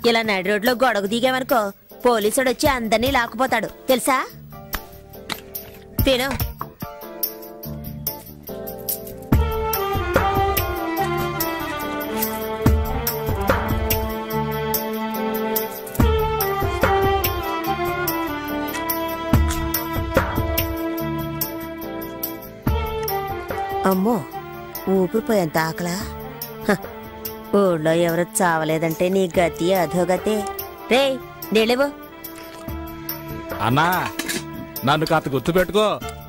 ఇలా నడి రోడ్లో గొడవ దిగామనుకో పోలీసుడు వచ్చి అందరినీ లాక్కుపోతాడు తెలుసా? తిను. అమ్మో ఊపిరిపోయేంత ఆకలా. ఊళ్ళో ఎవరు చావలేదంటే నీ గతి అధోగతే. రే నీళ్ళేవో. అన్నా నన్ను కథ గుర్తు పెట్టుకో,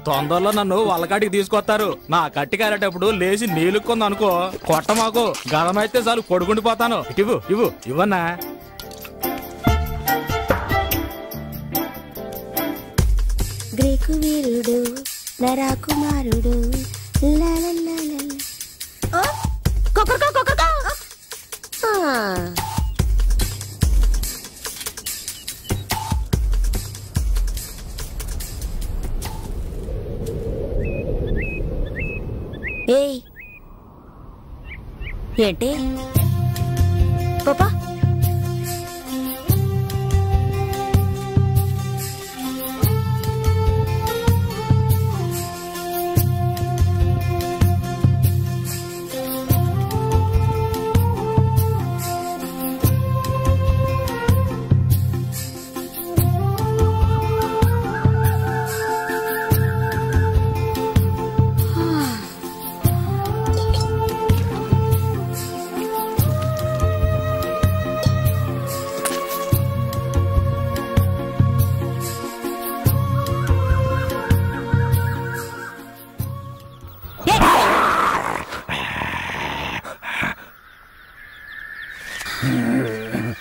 తొందరలో నన్ను వాళ్ళకాడికి తీసుకొస్తారు. నా కట్టి కారేటప్పుడు లేచి నీళ్ళుకుంది అనుకో, కొట్ట మాకు గదమైతే చాలు పొడుగుండిపోతాను. ఇవ్వు ఇవ్వు ఇవ్వన్నా. గ్రీకు వీరుడు నరాకుమారుడు ఏయ్ ఏంటి పాపా?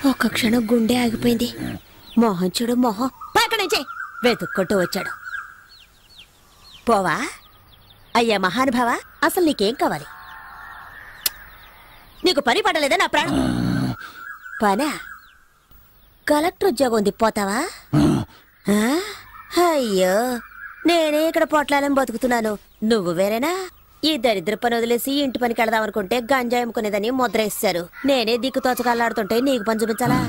ఒక్క క్షణం గుండె ఆగిపోయింది. మొహం చూడు మొహం. పక్కన నుంచి వెతుక్కుంటూ వచ్చాడు. పోవా? అయ్యా మహానుభావ, అసలు నీకేం కావాలి? నీకు పని పడలేదా నా ప్రాణం? పనా? కలెక్టర్ ఉద్యోగం ఉంది, పోతావా? అయ్యో నేనే ఇక్కడ పొట్లాలని బతుకుతున్నాను, నువ్వు వేరేనా? ఈ దరిద్ర పని వదిలేసి ఇంటి పనికి వెళదాం అనుకుంటే గంజాయి అమ్ముకునేదని ముద్ర వేశారు. నేనే దిక్కు తోచకల్లాడుతుంటే నీకు పని చూపించాలా?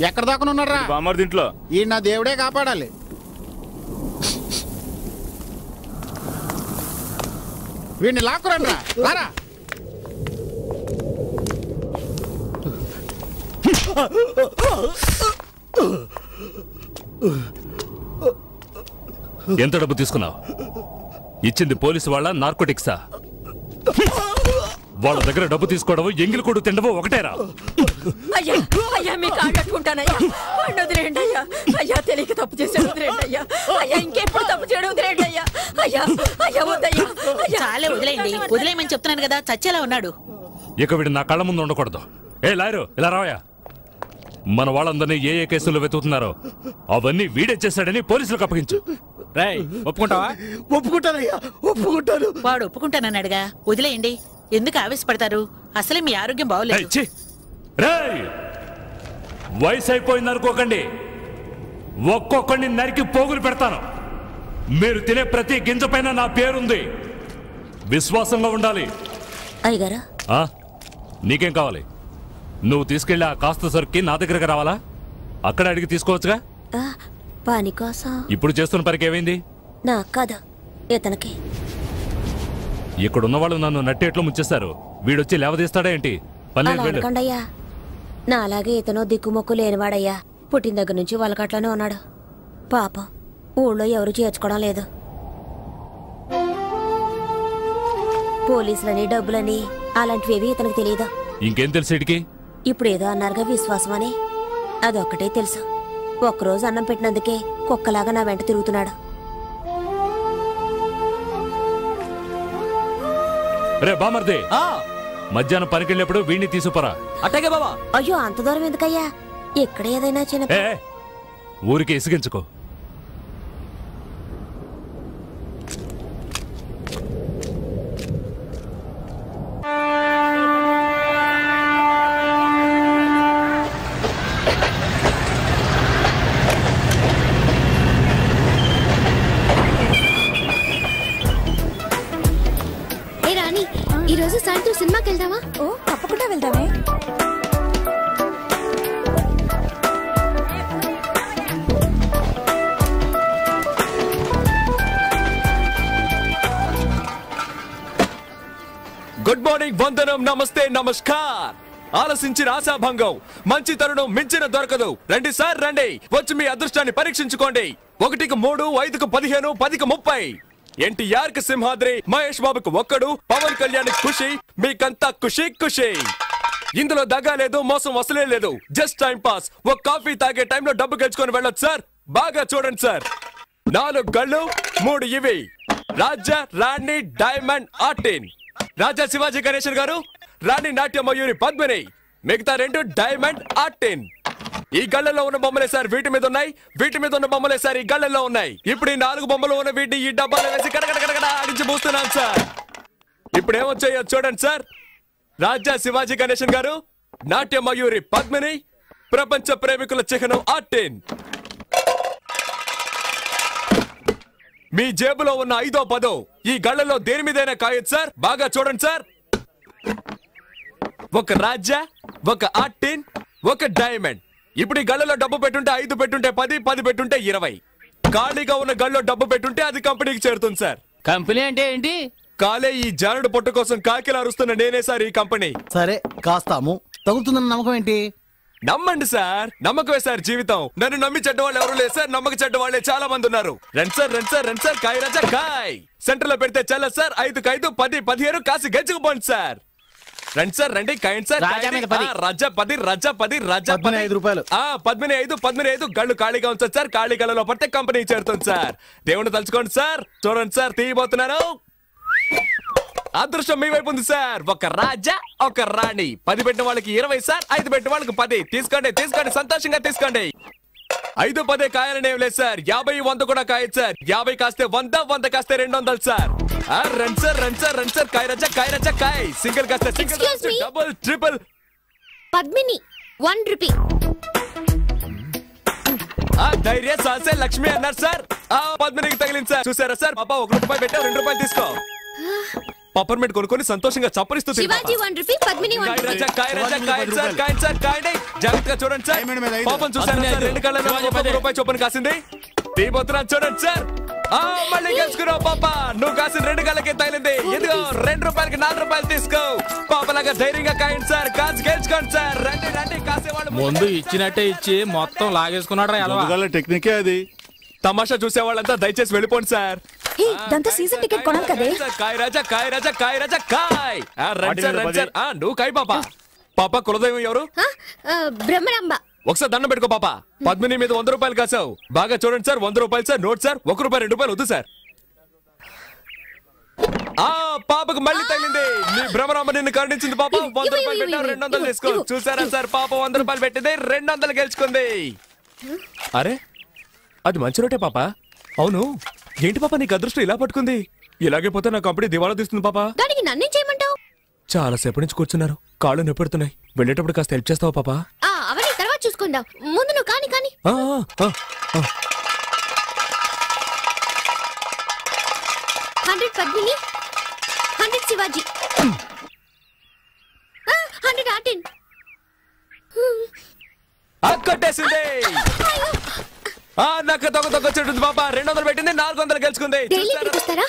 ఎక్కడ దాకా ఉన్నారా? బామర్దింట్లో. ఈ నా దేవుడే కాపాడాలి. వీడిని లాక్కురండ్రా. రారా. ఎంత డబ్బు తీసుకున్నావు? ఇచ్చింది పోలీసు వాళ్ళ నార్కోటిక్సా? వాళ్ళ దగ్గర డబ్బు తీసుకోవడం ఎంగిలి కొడు తిండవో ఒకటేరా? అయ్యా అయ్యా మీ కాళ్ళట్టుకుంటానయ్యా, వదిలేండి అయ్యా. అయ్యా తెలియక తప్పు చేశాడు, వదిలేండి అయ్యా. అయ్యా ఇంకెప్పుడు తప్పు చేయడం, వదిలేండి అయ్యా. అయ్యా అయ్యా వద్దయ్యా. చాలే వదిలేయండి, వదిలేయమని చెప్తున్నాను కదా, చచ్చేలా ఉన్నాడు. ఇక వీడు నా కళ్ళ ముందు ఉండకూడదు. ఏ లాయరు ఇలా రావయా. మన వాళ్ళందరినీ ఏ ఏ కేసుల్లో వెతుకుతున్నారో అవన్నీ వీడే చేశాడని పోలీసులకు అప్పగించు. రేయ్ ఒప్పుకుంటావా? ఒప్పుకుంటానయ్యా, ఒప్పుకుంటాను. వాడు ఒప్పుకుంటానన్నాడుగా, వదిలేయండి. ఎందుకు ఆవేశపడతారు? అసలే మీ ఆరోగ్యం బాగోలేదు. వయసు అయిపోయింది అనుకోకండి, ఒక్కొక్కడిని నరికి పోగులు పెడతాను. మీరు తినే ప్రతి గింజ పైన నా పేరుంది. విశ్వాసంగా ఉండాలి. అయ్యగారా నీకేం కావాలి? నువ్వు తీసుకెళ్ళి ఆ కాస్త సరుక్కి నా దగ్గరకు రావాలా? అక్కడ అడిగి తీసుకోవచ్చుగా. పని కోసం. ఇప్పుడు చేస్తున్న పనికి ఏమైంది? నాకు కాదు, ఇతనికి. ఇక్కడున్న వాళ్ళు నన్ను నట్టేట్లో ముంచేస్తారు. వీడొచ్చి లేవదీస్తాడా ఏంటి? పన్నెండయ్యా, నా అలాగే ఇతను దిక్కుమొక్కు లేనివాడయ్యా. పుట్టిన దగ్గర నుంచి వాళ్ళకట్లోనే ఉన్నాడు. పాపం ఊళ్ళో ఎవరు చేర్చుకోవడం లేదు. పోలీసులని డబ్బులని అలాంటివేవి ఇతనికి తెలియదు. ఇంకేం తెలుసు? ఇప్పుడు ఏదో అన్నారుగా విశ్వాసం అని, అదొక్కటే తెలుసు. ఒక్కరోజు అన్నం పెట్టినందుకే కుక్కలాగా నా వెంట తిరుగుతున్నాడు. రే బామర్దే, మధ్యాహ్నం పనికెళ్ళినప్పుడు వీడిని తీసుకురా. అట్టగే బాబా. అయ్యో అంత దూరం ఎందుకయ్యా? ఇక్కడ ఏదైనా చిన్న ఊరికి ఇసిగించుకో. రోజు సాయంత్రం సినిమాకి వెళ్దామా? ఓ తప్పకుండా వెళ్దామే. గుడ్ మార్నింగ్, వందనం, నమస్తే, నమస్కార్. ఆలసించిన ఆశాభంగం, మంచి తరుణం మించిన దొరకదు. రండి సార్ రండి, వచ్చి మీ అదృష్టాన్ని పరీక్షించుకోండి. 1కి 3, 5కి 15, 10కి 30. ఎన్టీఆర్ కి సింహాద్రి, మహేష్ బాబుకు ఒక్కడు, పవన్ కళ్యాణ్ ఖుషి, మీకంతా ఖుషి ఖుషి. ఇందులో దగా లేదు, మోసం అసలే లేదు. Just time pass. ఒక కాఫీ తాగే టైంలో డబ్బు గెలుచుకొని వెళ్ళొచ్చు సార్. బాగా చూడండి సార్. 4 గళ్ళు, 3 ఇవి. రాజా, రాణి, డైమండ్, ఆర్టిన్. రాజా శివాజీ గణేశన్ గారు, రాణి నాట్య మయూరి పద్మిని, మిగతా 2 డైమండ్, ఆర్టిన్. ఈ గళ్ళల్లో ఉన్న బొమ్మలే సార్ వీటి మీద ఉన్నాయి, వీటి మీద ఉన్న బొమ్మలే సార్ ఈ గళ్ళల్లో ఉన్నాయి. ఇప్పుడు ఈ 4 బొమ్మలు ఉన్న వీటిని ఈ డబ్బాలో వేసి కడగడ ఆడించి పూస్తున్నాను సార్. ఇప్పుడు ఏమొచ్చాయో చూడండి సార్. రాజా శివాజీ గణేశన్ గారు, నాట్య మయూరి పద్మిని, ప్రపంచ ప్రేమికుల చిహ్నం ఆర్టిన్. మీ జేబులో ఉన్న 5వ 10 ఈ గళ్ళలో దేని మీదైనా కాయొచ్చు సార్. బాగా చూడండి సార్. ఒక రాజా, ఒక ఆర్టిన్, ఒక డైమండ్. ఇప్పుడు ఈ గళ్ళలో డబ్బు పెట్టుంటే 5 పెట్టుంటే 10, 10 పెట్టుంటే 20. ఖాళీగా ఉన్న గళ్ళలో డబ్బు పెట్టుంటే అది కంపెనీకి చేరుతుంది సార్. కంపెనీ అంటే ఏంటి? కాలే ఈ జానుడు పొట్టు కోసం కాకిలా అరుస్తున్న నేనే సార్ ఈ కంపెనీ. సరే కాస్తాము. తగులుతుందన్న నమ్మకం ఏంటి? నమ్మండి సార్, నమ్మకమే సార్ జీవితం. నన్ను నమ్మి చెడ్డవాళ్ళు ఎవరు లేదు సార్, నమ్మక చెడ్డవాళ్లే చాలా మంది ఉన్నారు. రండి సార్ రండి సార్ రండి సార్, కాయ రాజా కాయ్. సెంటర్ లో పెడితే చల్ల సార్. 5కి 5, 10, 15 కాసి గెలుచుకుపోండి సార్. రండి సార్ రండి, కాయండి సార్. రాజా మీద 10. రాజా 10, రాజా 10, రాజా 10. 5 రూపాయలు. 15, 15 గళ్ళు ఖాళీగా ఉంచండి సార్. ఖాళీ గళ్ళలో పడితే కంపెనీ చేరుతుంది సార్. దేవుని తలుచుకోండి సార్. చూడండి సార్, తీయబోతున్నాను. అదృష్టం మీ వైపు ఉంది సార్. ఒక రాజా, ఒక రాణి. 10 పెట్టిన వాళ్ళకి 20 సార్, 5 పెట్టిన వాళ్ళకి 10. తీసుకోండి తీసుకోండి, సంతోషంగా తీసుకోండి. 5, 10 కాయాలని ఏం లేదు సార్. 50, 100 కూడా కాయదు సార్. 50 కాస్తే 100, 100 కాస్తే 200 సార్. రండి సార్ రండి సార్ రండి సార్, కాయ రాజా కాయ రాజా కాయ్. సింగిల్ కాస్తే single, Excuse me? Double, triple. Padmini 1 rupee. ధైర్య సాసే లక్ష్మి అన్నారు సార్. పద్మినికి తగిలింది సార్. చూసారా సార్, పాప 1 రూపాయి పెట్టావు, 2 రూపాయలు తీసుకో. పప్పర్మెంట్ కొనుక్కొని సంతోషంగా చప్పరిస్తూ శివాజీ 1 రూపీ, పద్మిని 1 రూపీ. జాగ్రత్తగా చూడండి సార్. పాపం చూసారా సార్, 2 కళ్ళ 1 రూపాయి చొప్పున కాసింది. తీబోతున్నా చూడండి సార్. మళ్ళీ గెలుచుకున్నావు పాప. నువ్వు కాసిన 2 కళ్ళకి తగిలింది. ఇదిగో 2 రూపాయలకి 4 రూపాయలు తీసుకో. పాపలాగా ధైర్యంగా కాయండి సార్. కాసి గెలుచుకోండి సార్. రండి రండి, కాసేవాళ్ళు ముందు ఇచ్చినట్టే ఇచ్చి మొత్తం లాగేసుకున్నాడు. టెక్నికే అది. తమాషా చూసేవాళ్ళంతా దయచేసి వెళ్ళిపోండి సార్. దాంతో సీజన్ టికెట్ కొనాలి కదే. కాయ్ రాజా కాయ్ రాజా కాయ్ రాజా కాయ్. రండి సార్ రండి సార్. నువ్వు కాయ్ పాప. పాప కులదైవం ఎవరు? బ్రహ్మరాంబ. ఒకసారి దండం పెట్టుకో పాప. పద్మిని మీద 100 రూపాయలు కాసావు. బాగా చూడండి సార్. 100 రూపాయలు సార్. Note sir. 1 రూపాయి 2 రూపాయలు వద్దు సార్. పాపకు మళ్ళీ తగిలింది. నీ భ్రమరాంబ నిన్ను కరుణించింది పాప. 100 రూపాయలు పెట్టావు, 200 తీసుకో. చూసారా సార్, పాప 100 రూపాయలు పెట్టింది, 200 గెలుచుకుంది. అరే అది మంచి రోటే పాప. అవును ఏంటి పాప నీకు అదృష్టం ఇలా పట్టుకుంది? ఇలాగే పోతే నా కంపెనీ దివాళా తీస్తుంది పాప. దానికి నన్నేం చేయమంటావు? చాలా సేపటి నుంచి కూర్చున్నారు, కాళ్ళు నొప్పెడుతున్నాయి. వెళ్ళేటప్పుడు కాస్త హెల్ప్ చేస్తావా పాప? అవన్నీ తర్వాత చూసుకుందాం. ముందు నువ్వు కాని. 100 పద్మిని, 100 శివాజీ, 100 ఆర్టిన్. కొట్టేసింది. నాకు తొక్కొచ్చేటుంది పాప. 200 పెట్టింది, 400 గెలుచుకుంది. డైలీ ఇక్కడికి వస్తారా?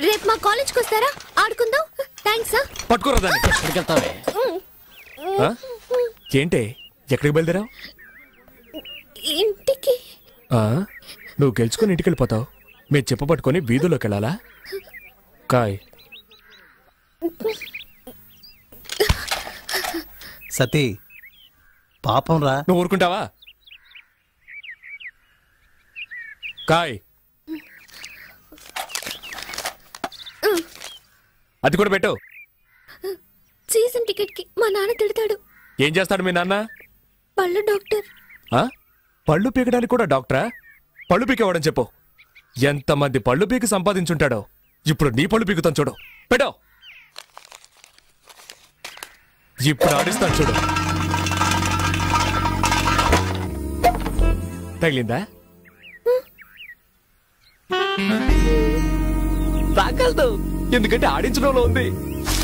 రేపు మా కాలేజ్కి వస్తారా? ఆడుకుందాం. థ్యాంక్స్. పట్టుకోరా దాన్ని. ఏంటే ఎక్కడికి బయలుదేరావు? ఇంటికి. నువ్వు గెలుచుకుని ఇంటికి వెళ్ళిపోతావు. మీరు చెప్ప పట్టుకొని వీధుల్లోకి వెళ్ళాలా? కాయ్. సతీ పాపం రా. నువ్వు ఊరుకుంటావా? కాయ్. అది కూడా పెట్టు. సీజన్ టికెట్ కి మా నాన్న తిడతాడు. ఏం చేస్తాడు మీ నాన్న? పళ్ళు డాక్టర్. పళ్ళు పీకడానికి కూడా డాక్టరా? పళ్ళు పీకేవాడని చెప్పు. ఎంతమంది పళ్ళు పీకి సంపాదించుంటాడో. ఇప్పుడు నీ పళ్ళు పీకుతాను చూడు. పెట్టో. ఇప్పుడు ఆడిస్తాను చూడు. తగిలిందా? తాగలదు, ఎందుకంటే ఆడించడంలో ఉంది.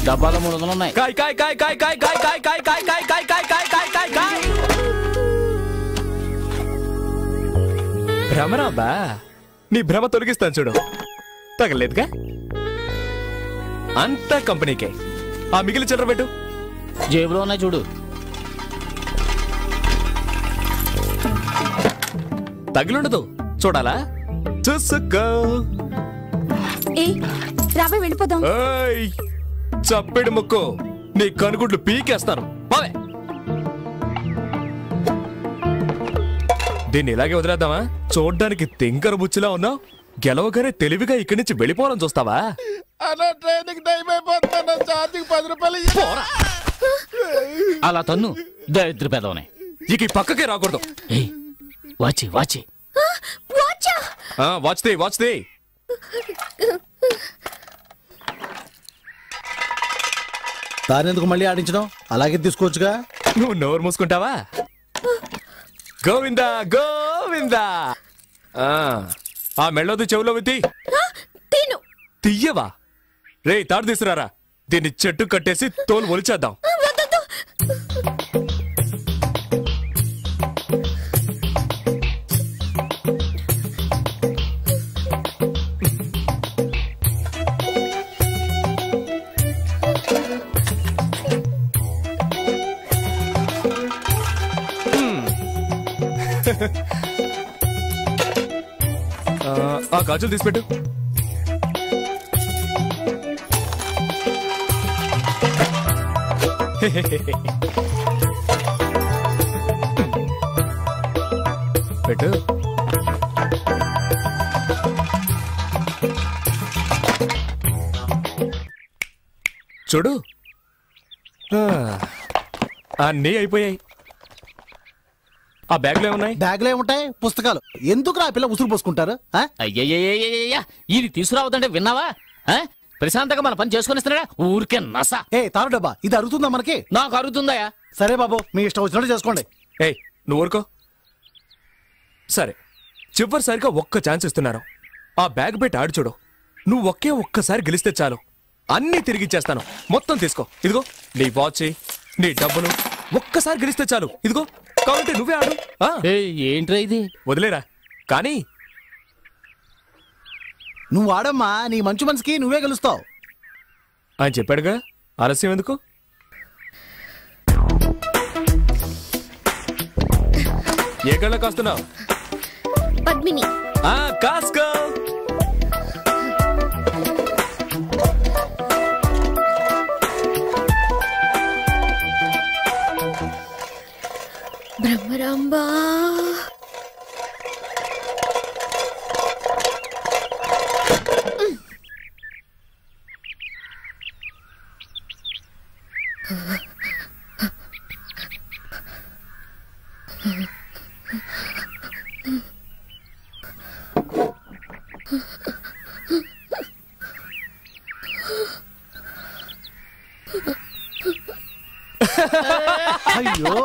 డబ్బాలో 300 ఉన్నాయి. కాయ్ కాయ్ కాయ్ కాయ్ కాయ్ కాయ్ కాయ్ కాయ్ కాయ్ కాయ్ కాయ్ కాయ్ కాయ్ కాయ్ కాయ్ కాయ్. భ్రమరాబా, నీ భ్రమ తొలగిస్తాను చూడు. తగలేదుగా, అంతా కంపెనీకే. ఆ మిగిలిన చిల్లర పెట్టు. జేబులో ఉన్నాయి చూడు. తగిలుండదు, చూడాలా? చూసుకో. రావే వెళ్ళిపోదాం. చప్పెడు ముక్కు, నీ కనుగుడ్లు పీకేస్తాను. బావే, దీన్ని ఇలాగే వదిలేద్దామా? చూడ్డానికి తింకర బుచ్చిలా ఉన్నావు, గెలవగానే తెలివిగా ఇక్కడి నుంచి వెళ్ళిపోవాలని చూస్తావా? అలా ట్రైనింగ్ టైం అయిపోతున్నా, ఛార్జింగ్ 10 రూపాయలు. అలా తన్ను, దరిద్ర పెదవనే. ఇక ఈ పక్కకే రాకూడదు. వాచి వాచి వాచ్ది వాచ్ది. దానెందుకు మళ్ళీ ఆడించడం? అలాగే తీసుకోవచ్చుగా. నువ్వు నోరు మూసుకుంటావా? గోవిందా గోవిందా. ఆ మెళ్ళొద్దు, చెవులో విత్తి తీయవా? రే తాడు తీసుకురారా, దీన్ని చెట్టు కట్టేసి తోలు ఒలిచేద్దాం. ఆ గాజులు తీసిపెట్టు. పెట్టు. చూడు, అన్నీ అయిపోయాయి. ఆ బ్యాగ్ లో ఏమున్నాయి? బ్యాగ్ లో ఏముంటాయి? పుస్తకాలు. ఎందుకు ఆ పిల్ల ఉసురు పోసుకుంటారు? అయ్యయ్యయ్యయ్యా, ఇది తీసుకురావద్దంటే విన్నావా? ప్రశాంతంగా మన పని చేసుకుని ఇస్తున్నాడా? ఊరికే నస. తారు డబ్బా, ఇది అరుగుతుందా మనకి? నాకు అరుగుతుందా? సరే బాబు, మీ ఇష్టం వచ్చినట్టు చేసుకోండి. నువ్వు ఊరుకో. సరే, చివరిసారిగా ఒక్క ఛాన్స్ ఇస్తున్నాను. ఆ బ్యాగ్ పెట్టి ఆడి చూడు. నువ్వు ఒక్కసారి గెలిస్తే చాలు, అన్నీ తిరిగిచ్చేస్తాను. మొత్తం తీసుకో. ఇదిగో నీ వాచ్, నీ డబ్బులు. ఒక్కసారి గెలిస్తే చాలు. ఇదిగో, కాబట్టి నువ్వే ఆడు. ఏంట్రా ఇది? వదిలేరా కానీ. నువ్వు ఆడమ్మా, నీ మంచి మనసుకి నువ్వే గెలుస్తావు. ఆయన చెప్పాడుగా, ఆలస్యం ఎందుకు? ఏ గళ్ళ కాస్తున్నావు? పద్మిని. కాస్కో. బ్రహ్మరాంబా. అయ్యో,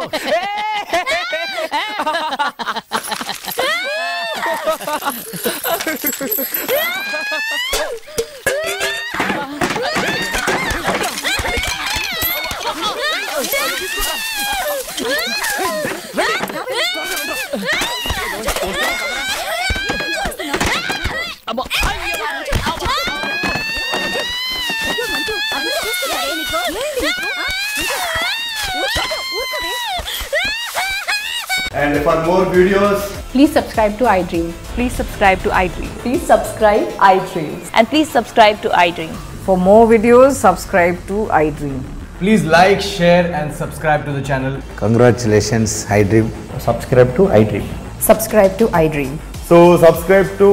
And for more videos, please subscribe to iDream. Please subscribe to iDream. Please subscribe iDream. And please subscribe to iDream. For more videos, subscribe to iDream. please like, share and subscribe to the channel. Congratulations, iDream. Subscribe to iDream. Subscribe to iDream. So subscribe to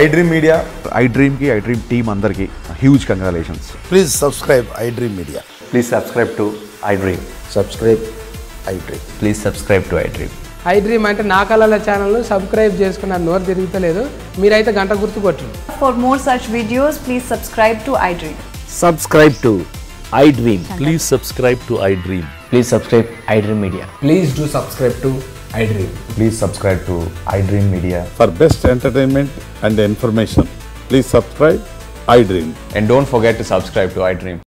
iDream Media. iDream ki iDream team andar ki huge congratulations. Please subscribe iDream Media. Please subscribe to iDream. Subscribe iDream. Please subscribe to iDream. iDream అంటే నా కళల channel subscribe చేసుకున్న నోరు తిరుగుతలేదు మీరైతే గంట గుర్తు కొట్టండి. For more such videos, please subscribe to iDream. Subscribe to iDream. Please subscribe to iDream. Please subscribe iDream Media. Please do subscribe to iDream. Please subscribe to iDream Media. For best entertainment and information, please subscribe iDream. And don't forget to subscribe to iDream.